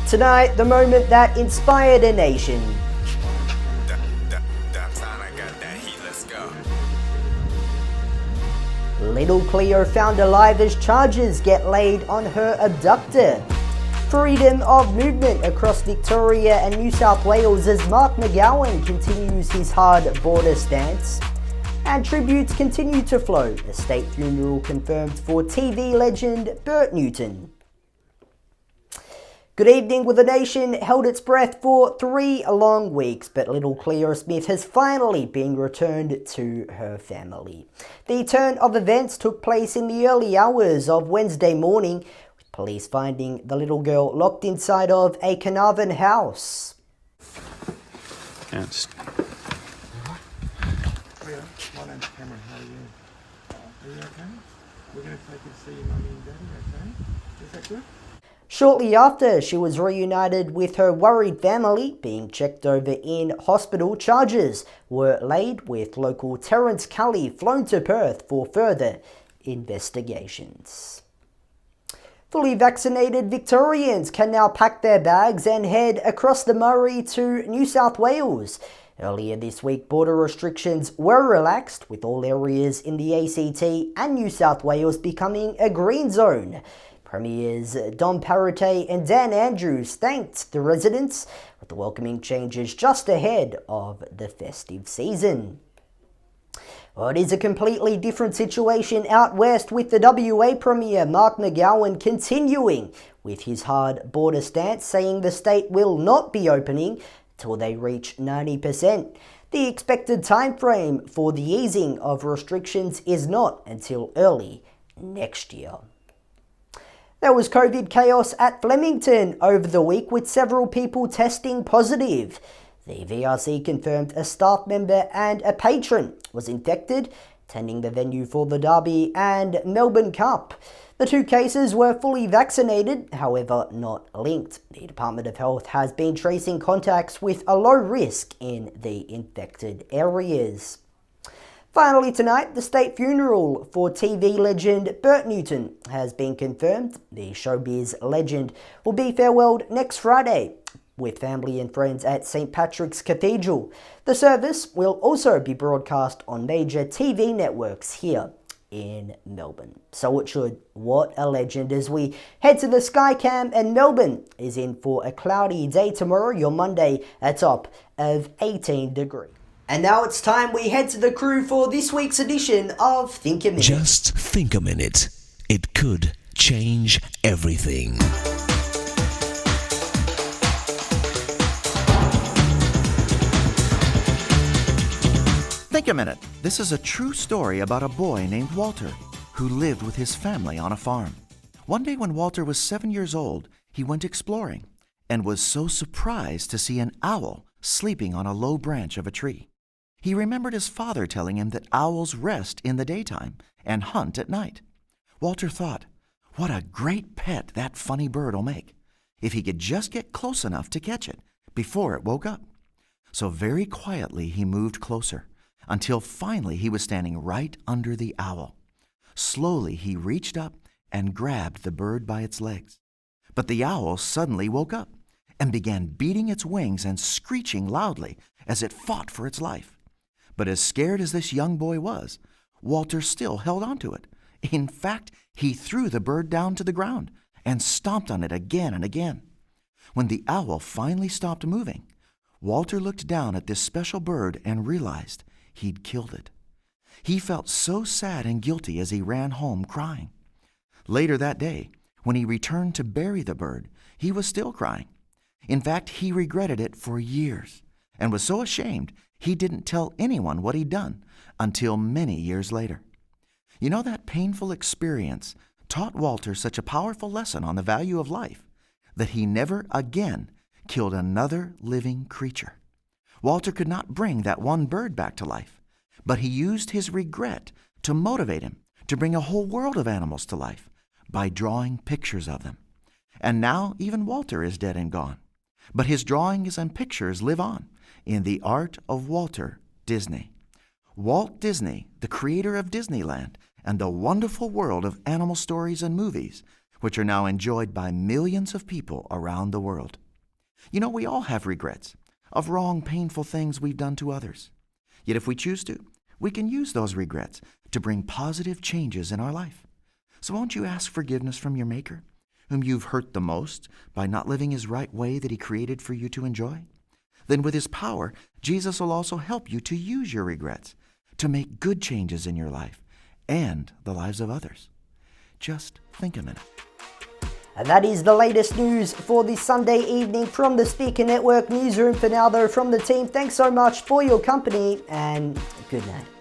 Tonight, the moment that inspired a nation. Little Cleo found alive as charges get laid on her abductor. Freedom of movement across Victoria and New South Wales as Mark McGowan continues his hard border stance. And tributes continue to flow. A state funeral confirmed for TV legend Bert Newton. Good evening. Well, the nation held its breath for 3 long weeks, but little Cleo Smith has finally been returned to her family. The turn of events took place in the early hours of Wednesday morning, with police finding the little girl locked inside of a Carnarvon house. Yes. Cleo, my name's Cameron. How are you? Are you okay? We're going to take you to see your mummy and daddy, okay? Is that good? Shortly after she was reunited with her worried family, being checked over in hospital, charges were laid with local Terence Cully flown to Perth for further investigations. Fully vaccinated Victorians can now pack their bags and head across the Murray to New South Wales. Earlier this week, border restrictions were relaxed, with all areas in the ACT and New South Wales becoming a green zone. Premiers Dom Perrottet and Dan Andrews thanked the residents with the welcoming changes just ahead of the festive season. Well, it is a completely different situation out west, with the WA Premier Mark McGowan continuing with his hard border stance, saying the state will not be opening till they reach 90%. The expected time frame for the easing of restrictions is not until early next year. There was COVID chaos at Flemington over the week, with several people testing positive. The VRC confirmed a staff member and a patron was infected, attending the venue for the Derby and Melbourne Cup. The 2 cases were fully vaccinated, however not linked. The Department of Health has been tracing contacts with a low risk in the infected areas. Finally tonight, the state funeral for TV legend Bert Newton has been confirmed. The showbiz legend will be farewelled next Friday with family and friends at St. Patrick's Cathedral. The service will also be broadcast on major TV networks here in Melbourne. So it should. What a legend. As we head to the Skycam, and Melbourne is in for a cloudy day tomorrow, your Monday, a top of 18 degrees. And now it's time we head to the crew for this week's edition of Think a Minute. Just think a minute. It could change everything. Think a minute. This is a true story about a boy named Walter who lived with his family on a farm. One day when Walter was 7 years old, he went exploring and was so surprised to see an owl sleeping on a low branch of a tree. He remembered his father telling him that owls rest in the daytime and hunt at night. Walter thought, what a great pet that funny bird will make, if he could just get close enough to catch it before it woke up. So very quietly he moved closer, until finally he was standing right under the owl. Slowly he reached up and grabbed the bird by its legs. But the owl suddenly woke up and began beating its wings and screeching loudly as it fought for its life. But as scared as this young boy was, Walter still held on to it. In fact, he threw the bird down to the ground and stomped on it again and again. When the owl finally stopped moving, Walter looked down at this special bird and realized he'd killed it. He felt so sad and guilty as he ran home crying. Later that day, when he returned to bury the bird, he was still crying. In fact, he regretted it for years and was so ashamed he didn't tell anyone what he'd done until many years later. You know, that painful experience taught Walter such a powerful lesson on the value of life that he never again killed another living creature. Walter could not bring that one bird back to life, but he used his regret to motivate him to bring a whole world of animals to life by drawing pictures of them. And now even Walter is dead and gone, but his drawings and pictures live on in the art of Walter Disney. Walt Disney, the creator of Disneyland and the wonderful world of animal stories and movies, which are now enjoyed by millions of people around the world. You know, we all have regrets of wrong, painful things we've done to others. Yet if we choose to, we can use those regrets to bring positive changes in our life. So won't you ask forgiveness from your Maker, whom you've hurt the most by not living His right way that He created for you to enjoy? Then with His power, Jesus will also help you to use your regrets to make good changes in your life and the lives of others. Just think a minute. And that is the latest news for this Sunday evening from the Speaker Network newsroom. For now though, from the team, thanks so much for your company and good night.